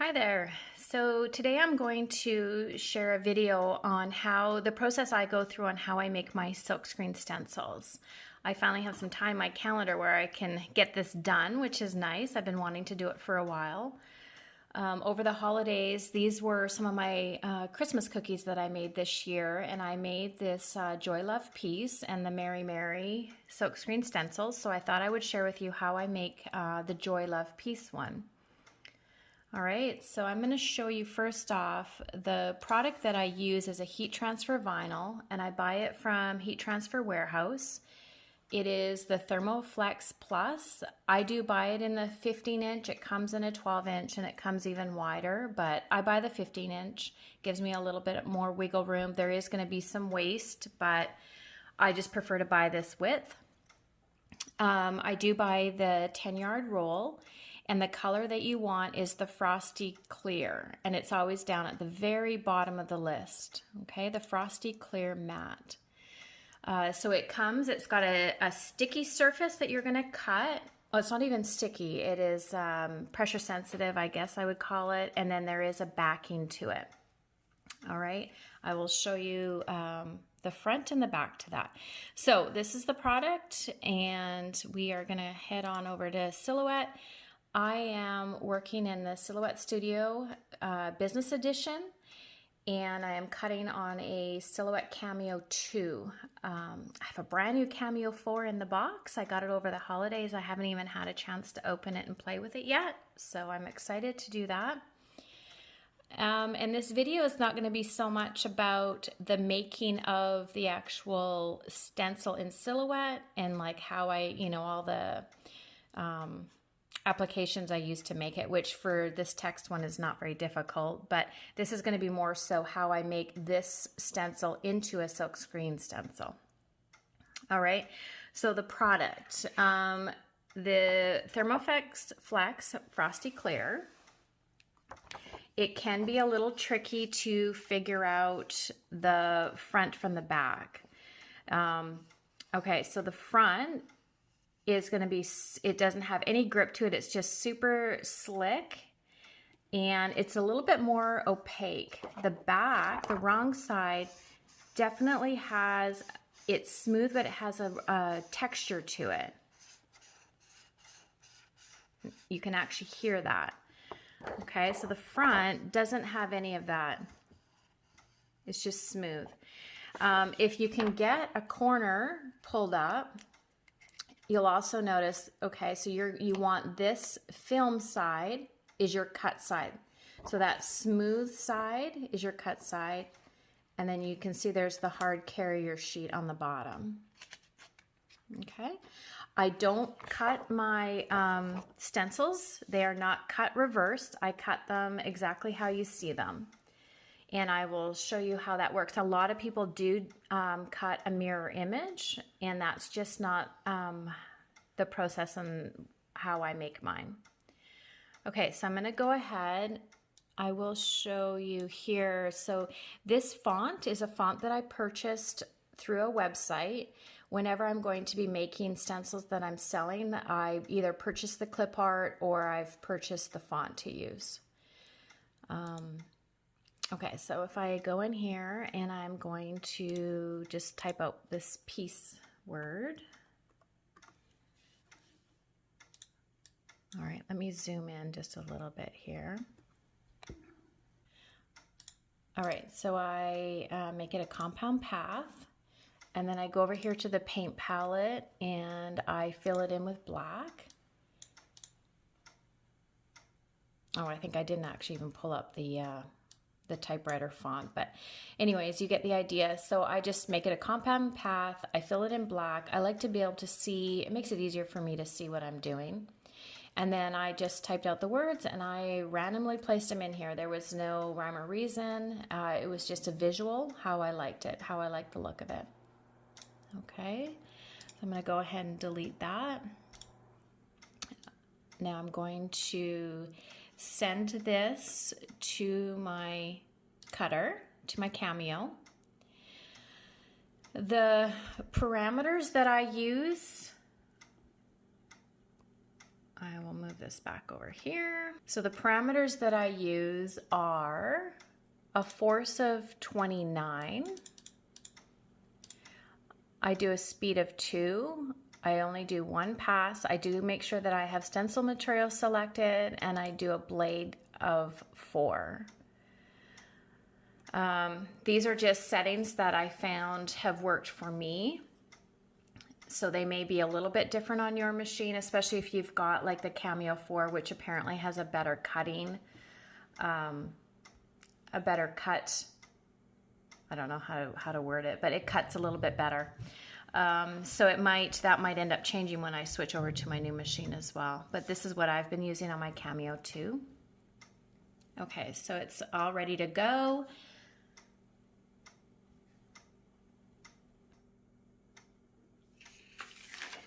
Hi there. So today I'm going to share a video on how the process I go through on how I make my silkscreen stencils. I finally have some time in my calendar where I can get this done, which is nice. I've been wanting to do it for a while. Over the holidays, these were some of my Christmas cookies that I made this year, and I made this Joy Love piece and the Mary Mary silkscreen stencils. So I thought I would share with you how I make the Joy Love piece one. All right, so I'm going to show you first off the product that I use is a heat transfer vinyl, and I buy it from Heat Transfer Warehouse. It is the Thermoflex Plus. I do buy it in the 15-inch. It comes in a 12-inch, and it comes even wider, but I buy the 15-inch. Gives me a little bit more wiggle room. There is going to be some waste, but I just prefer to buy this width. I do buy the 10-yard roll. And the color that you want is the Frosty Clear, and it's always down at the very bottom of the list, okay? The Frosty Clear Matte. So it's got a sticky surface that you're gonna cut. Oh, it's not even sticky, it is pressure sensitive, I guess I would call it, and then there is a backing to it. All right, I will show you the front and the back to that. So this is the product, and we are gonna head on over to Silhouette. I am working in the Silhouette Studio Business Edition, and I am cutting on a Silhouette Cameo 2. I have a brand new Cameo 4 in the box. I got it over the holidays. I haven't even had a chance to open it and play with it yet, so I'm excited to do that. And this video is not going to be so much about the making of the actual stencil in Silhouette and like how I, all the applications I use to make it, which for this text one is not very difficult, but this is going to be more so how I make this stencil into a silkscreen stencil. All right, so the product, the Thermoflex Frosty Clear. It can be a little tricky to figure out the front from the back. Okay, so the front is going to be, it doesn't have any grip to it. It's just super slick, and it's a little bit more opaque. The back, the wrong side, definitely has, it's smooth, but it has a texture to it. You can actually hear that. Okay, so the front doesn't have any of that. It's just smooth. If you can get a corner pulled up, you'll also notice, okay, so you want this film side is your cut side. So that smooth side is your cut side, and then you can see there's the hard carrier sheet on the bottom. Okay, I don't cut my stencils. They are not cut reversed. I cut them exactly how you see them. And I will show you how that works. A lot of people do cut a mirror image, and that's just not the process and how I make mine. Okay, so I'm going to go ahead. I will show you here. So this font is a font that I purchased through a website. Whenever I'm going to be making stencils that I'm selling, I either purchase the clip art or I've purchased the font to use. Okay, so if I go in here and I'm going to just type out this piece word. All right, let me zoom in just a little bit here. All right, so I make it a compound path, and then I go over here to the paint palette and I fill it in with black. Oh, I think I didn't actually even pull up the typewriter font, but anyways, you get the idea. So I just make it a compound path. I fill it in black. I like to be able to see, it makes it easier for me to see what I'm doing. And then I just typed out the words and I randomly placed them in here. There was no rhyme or reason. It was just a visual, how I liked it, how I liked the look of it. Okay, so I'm going to go ahead and delete that. Now I'm going to send this to my cutter, to my Cameo. The parameters that I use I will move this back over here. So the parameters that I use are a force of 29. I do a speed of 2. I only do 1 pass. I do make sure that I have stencil material selected, and I do a blade of 4. These are just settings that I found have worked for me. So they may be a little bit different on your machine, especially if you've got like the Cameo 4, which apparently has a better cutting, a better cut. I don't know how to word it, but it cuts a little bit better. So that might end up changing when I switch over to my new machine as well. But this is what I've been using on my Cameo 2. Okay, so it's all ready to go.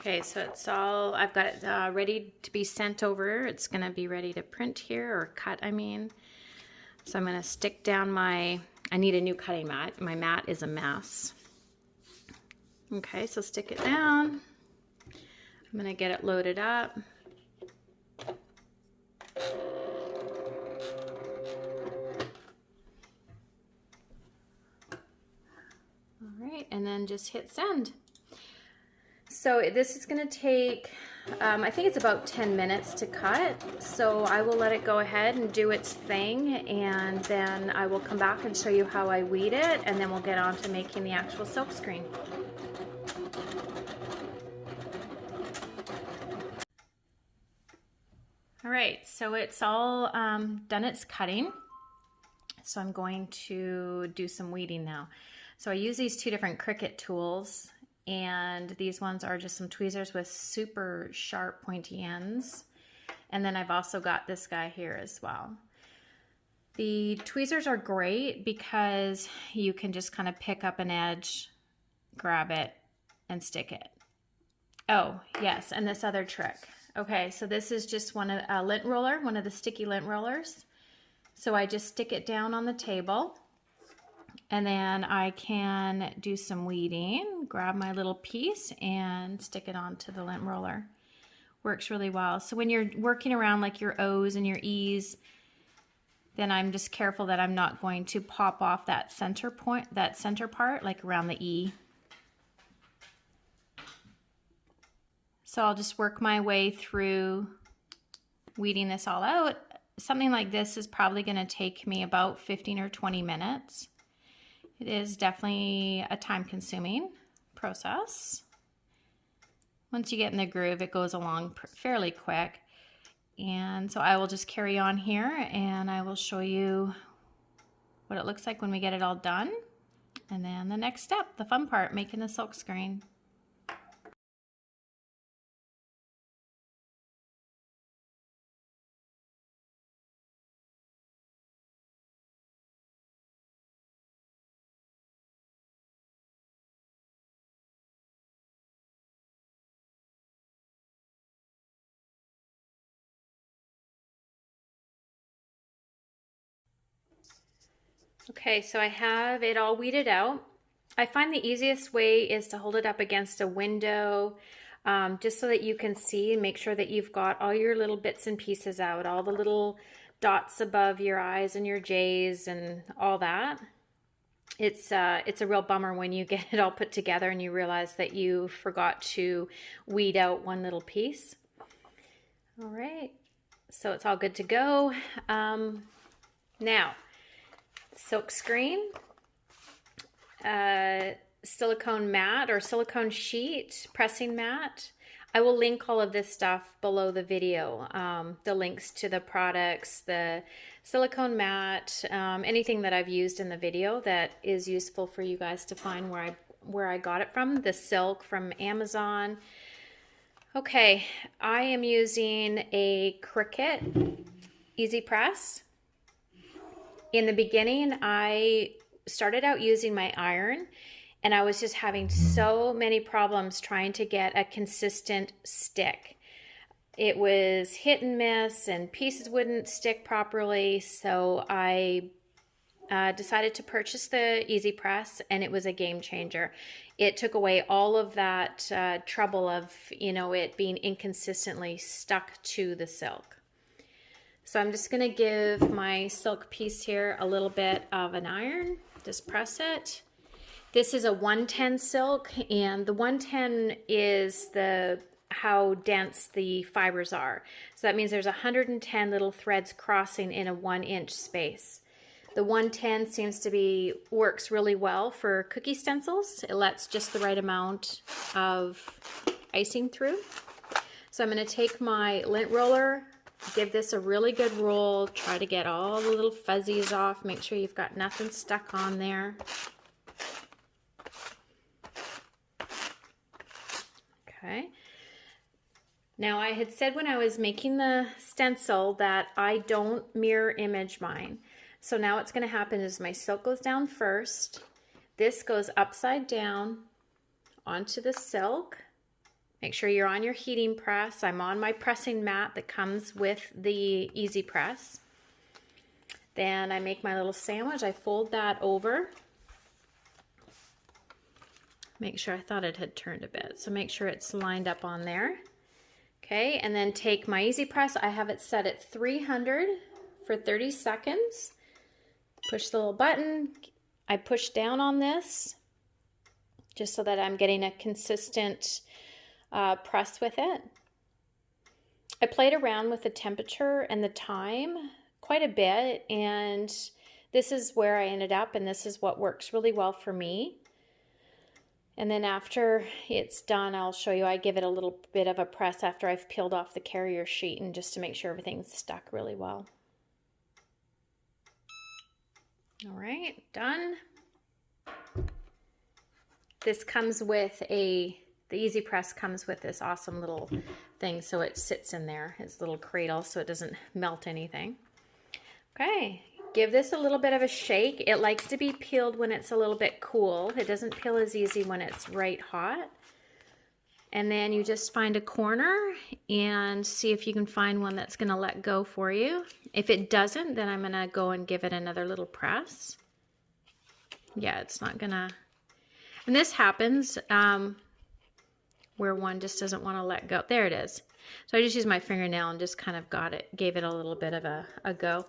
Okay, so it's all, I've got it ready to be sent over. It's gonna be ready to print here, or cut, I mean. So I'm gonna stick down I need a new cutting mat. My mat is a mess. Okay, so stick it down. I'm gonna get it loaded up. All right, and then just hit send. So this is going to take, I think it's about 10 minutes to cut. So I will let it go ahead and do its thing, and then I will come back and show you how I weed it, and then we'll get on to making the actual silkscreen. All right, so it's all done its cutting. So I'm going to do some weeding now. So I use these 2 different Cricut tools. And these ones are just some tweezers with super sharp pointy ends. And then I've also got this guy here as well. The tweezers are great because you can just kind of pick up an edge, grab it, and stick it. Oh, yes, and this other trick. Okay, so this is just a lint roller, one of the sticky lint rollers. So I just stick it down on the table. And then I can do some weeding, grab my little piece and stick it onto the lint roller. Works really well. So when you're working around like your O's and your E's, then I'm just careful that I'm not going to pop off that center point, that center part, like around the E. So I'll just work my way through weeding this all out. Something like this is probably going to take me about 15 or 20 minutes. It is definitely a time-consuming process. Once you get in the groove, it goes along fairly quick. And so I will just carry on here, and I will show you what it looks like when we get it all done. And then the next step, the fun part, making the silkscreen. Okay, so I have it all weeded out. I find the easiest way is to hold it up against a window, just so that you can see and make sure that you've got all your little bits and pieces out, all the little dots above your I's and your J's and all that. It's a real bummer when you get it all put together and you realize that you forgot to weed out one little piece. All right, so it's all good to go. Now, silkscreen, silicone mat or silicone sheet, pressing mat. I will link all of this stuff below the video, the links to the products, the silicone mat, anything that I've used in the video that is useful for you guys to find where I got it from. The silk from Amazon. Okay, I am using a Cricut Easy Press. In the beginning, I started out using my iron, and I was just having so many problems trying to get a consistent stick. It was hit and miss, and pieces wouldn't stick properly, so I decided to purchase the Easy Press, and it was a game changer. It took away all of that trouble of, you know, it being inconsistently stuck to the silk. So I'm just going to give my silk piece here a little bit of an iron. Just press it. This is a 110 silk, and the 110 is how dense the fibers are. So that means there's 110 little threads crossing in a 1-inch space. The 110 seems to works really well for cookie stencils. It lets just the right amount of icing through. So I'm going to take my lint roller, give this a really good roll, try to get all the little fuzzies off, make sure you've got nothing stuck on there. Okay. Now I had said when I was making the stencil that I don't mirror image mine. So now what's going to happen is my silk goes down first. This goes upside down onto the silk. Make sure you're on your heating press. I'm on my pressing mat that comes with the Easy Press. Then I make my little sandwich. I fold that over. Make sure, I thought it had turned a bit, so make sure it's lined up on there. Okay, and then take my Easy Press. I have it set at 300 for 30 seconds. Push the little button. I push down on this just so that I'm getting a consistent press with it. I played around with the temperature and the time quite a bit, and this is where I ended up, and this is what works really well for me. And then after it's done, I'll show you, I give it a little bit of a press after I've peeled off the carrier sheet, and just to make sure everything's stuck really well. All right, done. This comes with the Easy Press comes with this awesome little thing, so it sits in there. It's a little cradle so it doesn't melt anything. Okay, give this a little bit of a shake. It likes to be peeled when it's a little bit cool. It doesn't peel as easy when it's right hot. And then you just find a corner and see if you can find one that's going to let go for you. If it doesn't, then I'm going to go and give it another little press. Yeah, it's not going to... And this happens where one just doesn't want to let go. There it is. So I just used my fingernail and just kind of gave it a little bit of a go.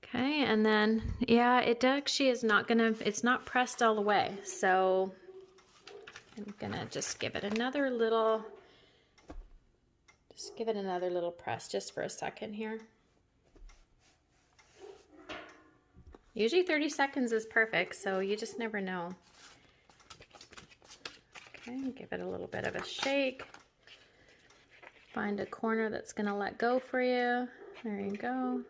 Okay, and then, yeah, it actually is not going to, it's not pressed all the way. So I'm gonna just give it another little press just for a second here. Usually 30 seconds is perfect, so you just never know. Okay, give it a little bit of a shake. Find a corner that's gonna let go for you. There you go.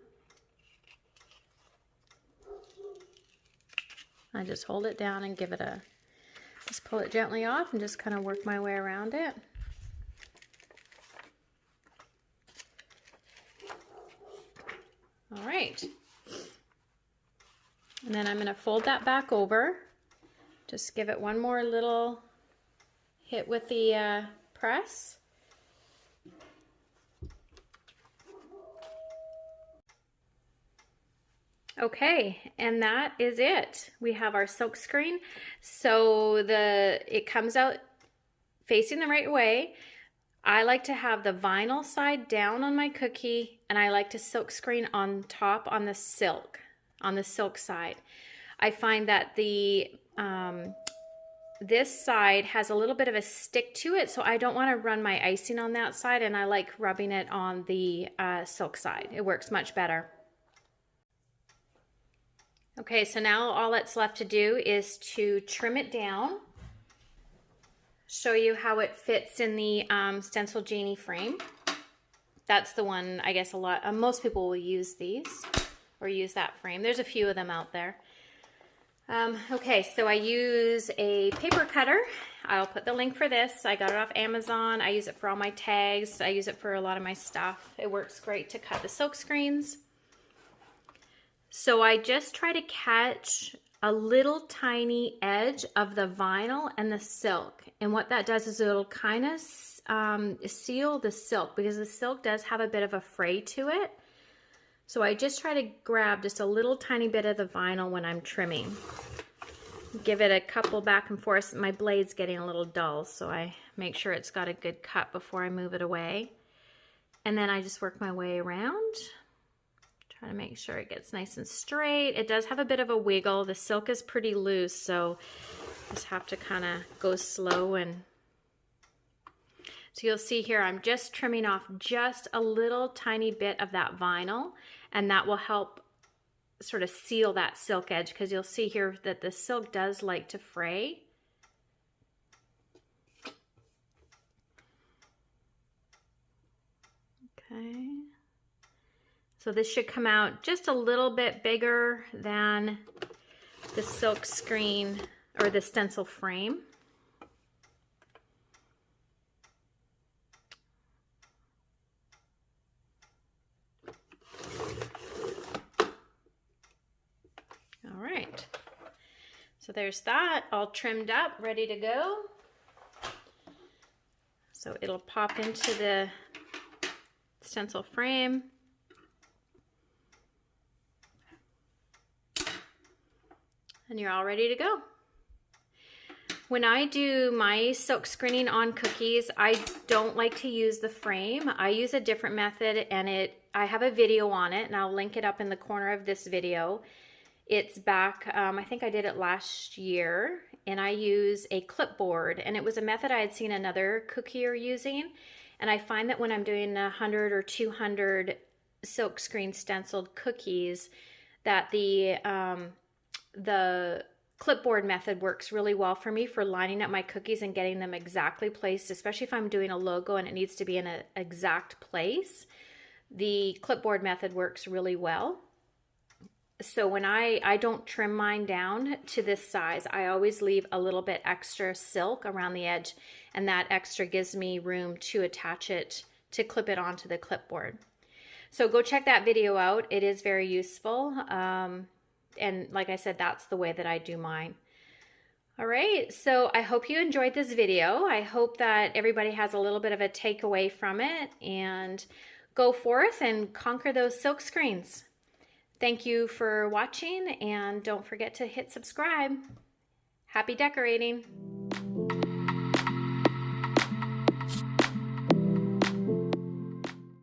I just hold it down and give it a, just pull it gently off and just kind of work my way around it. All right. And then I'm going to fold that back over. Just give it one more little hit with the press. Okay, and that is it. We have our silk screen. So it comes out facing the right way. I like to have the vinyl side down on my cookie, and I like to silk screen on top on the silk side. I find that this side has a little bit of a stick to it, so I don't want to run my icing on that side, and I like rubbing it on the silk side. It works much better. Okay, so now all that's left to do is to trim it down. Show you how it fits in the stencil genie frame. That's the one, I guess most people will use these or use that frame. There's a few of them out there. Okay, so I use a paper cutter. I'll put the link for this. I got it off Amazon. I use it for all my tags. I use it for a lot of my stuff. It works great to cut the silk screens. So I just try to catch a little tiny edge of the vinyl and the silk. And what that does is it'll kind of seal the silk, because the silk does have a bit of a fray to it. So I just try to grab just a little tiny bit of the vinyl when I'm trimming. Give it a couple back and forth. My blade's getting a little dull, so I make sure it's got a good cut before I move it away. And then I just work my way around. Try to make sure it gets nice and straight. It does have a bit of a wiggle. The silk is pretty loose, so just have to kind of go slow. And so you'll see here, I'm just trimming off just a little tiny bit of that vinyl, and that will help sort of seal that silk edge, because you'll see here that the silk does like to fray. Okay. So this should come out just a little bit bigger than the silk screen or the stencil frame. All right. So there's that, all trimmed up, ready to go. So it'll pop into the stencil frame. And you're all ready to go. When I do my silk screening on cookies, I don't like to use the frame. I use a different method, and I have a video on it, and I'll link it up in the corner of this video. It's back, I think I did it last year, and I use a clipboard, and it was a method I had seen another cookier using. And I find that when I'm doing 100 or 200 silk screen stenciled cookies, that the clipboard method works really well for me for lining up my cookies and getting them exactly placed, especially if I'm doing a logo and it needs to be in an exact place. The clipboard method works really well. So when I don't trim mine down to this size, I always leave a little bit extra silk around the edge, and that extra gives me room to attach it, to clip it onto the clipboard. So go check that video out. It is very useful. And like I said, that's the way that I do mine. All right, so I hope you enjoyed this video. I hope that everybody has a little bit of a takeaway from it, and go forth and conquer those silk screens. Thank you for watching, and don't forget to hit subscribe. Happy decorating!